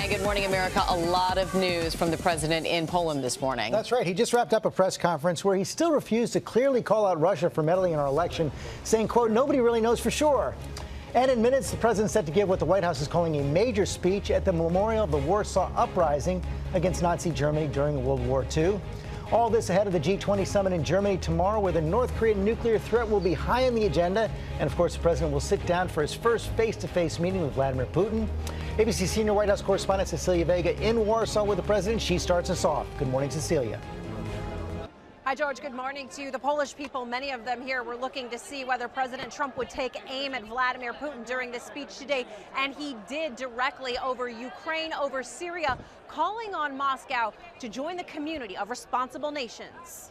Good morning, America. A lot of news from the president in Poland this morning. That's right. He just wrapped up a press conference where he still refused to clearly call out Russia for meddling in our election, saying, quote, nobody really knows for sure. And in minutes, the president's set to give what the White House is calling a major speech at the memorial of the Warsaw Uprising against Nazi Germany during World War II. All this ahead of the G20 summit in Germany tomorrow, where the North Korean nuclear threat will be high on the agenda. And of course, the president will sit down for his first face-to-face meeting with Vladimir Putin. ABC senior White House correspondent Cecilia Vega in Warsaw with the president. She starts us off. Good morning, Cecilia. Hi, George. Good morning to you. The Polish people, many of them here, were looking to see whether President Trump would take aim at Vladimir Putin during this speech today. And he did, directly over Ukraine, over Syria, calling on Moscow to join the community of responsible nations.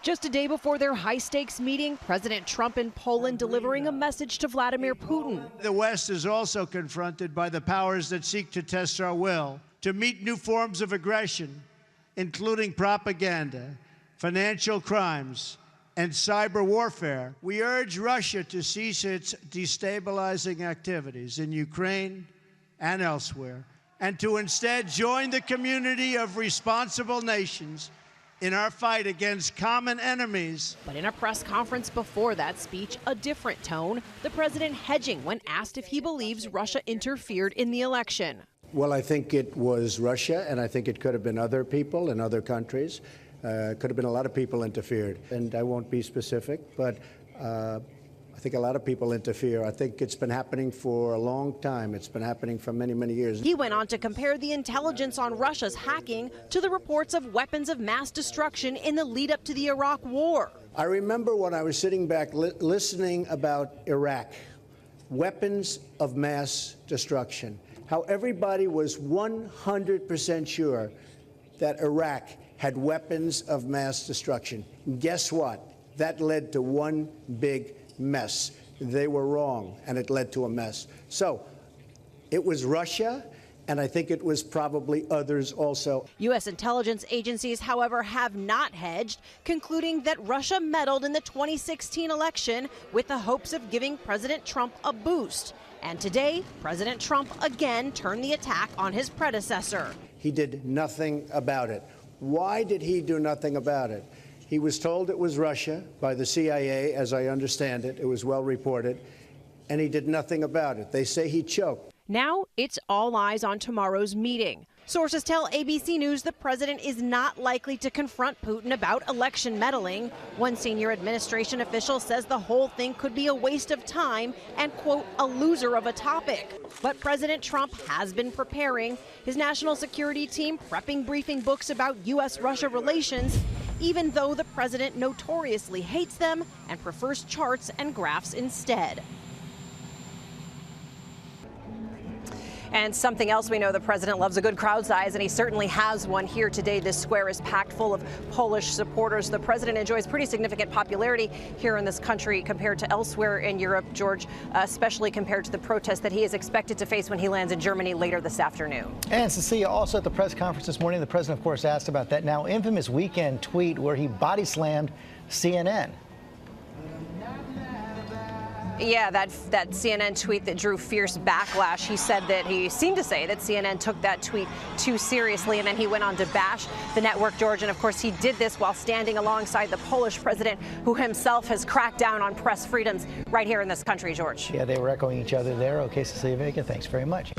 Just a day before their high-stakes meeting, President Trump in Poland delivering a message to Vladimir Putin. The West is also confronted by the powers that seek to test our will to meet new forms of aggression, including propaganda, financial crimes, and cyber warfare. We urge Russia to cease its destabilizing activities in Ukraine and elsewhere, and to instead join the community of responsible nations in our fight against common enemies. But in a press conference before that speech, a different tone, the president hedging when asked if he believes Russia interfered in the election. Well, I think it was Russia, and I think it could have been other people in other countries. Could have been a lot of people interfered. And I won't be specific, but I think a lot of people interfere. I think it's been happening for a long time. It's been happening for many, many years. He went on to compare the intelligence on Russia's hacking to the reports of weapons of mass destruction in the lead up to the Iraq war. I remember when I was sitting back listening about Iraq, weapons of mass destruction, how everybody was 100% sure that Iraq had weapons of mass destruction. Guess what? That led to one big mess. They were wrong, and it led to a mess. So it was Russia, and I think it was probably others also. U.S. intelligence agencies, however, have not hedged, concluding that Russia meddled in the 2016 election with the hopes of giving President Trump a boost. And today, President Trump again turned the attack on his predecessor. He did nothing about it. Why did he do nothing about it? He was told it was Russia by the CIA, as I understand it. It was well reported, and he did nothing about it. They say he choked. Now it's all eyes on tomorrow's meeting. Sources tell ABC News the president is not likely to confront Putin about election meddling. One senior administration official says the whole thing could be a waste of time and, quote, a loser of a topic. But President Trump has been preparing. His national security team prepping briefing books about U.S.-Russia relations, even though the president notoriously hates them and prefers charts and graphs instead. And something else we know, the president loves a good crowd size, and he certainly has one here today. This square is packed full of Polish supporters. The president enjoys pretty significant popularity here in this country compared to elsewhere in Europe, George, especially compared to the protests that he is expected to face when he lands in Germany later this afternoon. And Cecilia, also at the press conference this morning, the president, of course, asked about that now infamous weekend tweet where he body slammed CNN. Yeah, that CNN tweet that drew fierce backlash. He said that he seemed to say that CNN took that tweet too seriously, and then he went on to bash the network, George. And of course, he did this while standing alongside the Polish president, who himself has cracked down on press freedoms right here in this country, George. Yeah, they were echoing each other there. Okay, Cecilia Vega, thanks very much.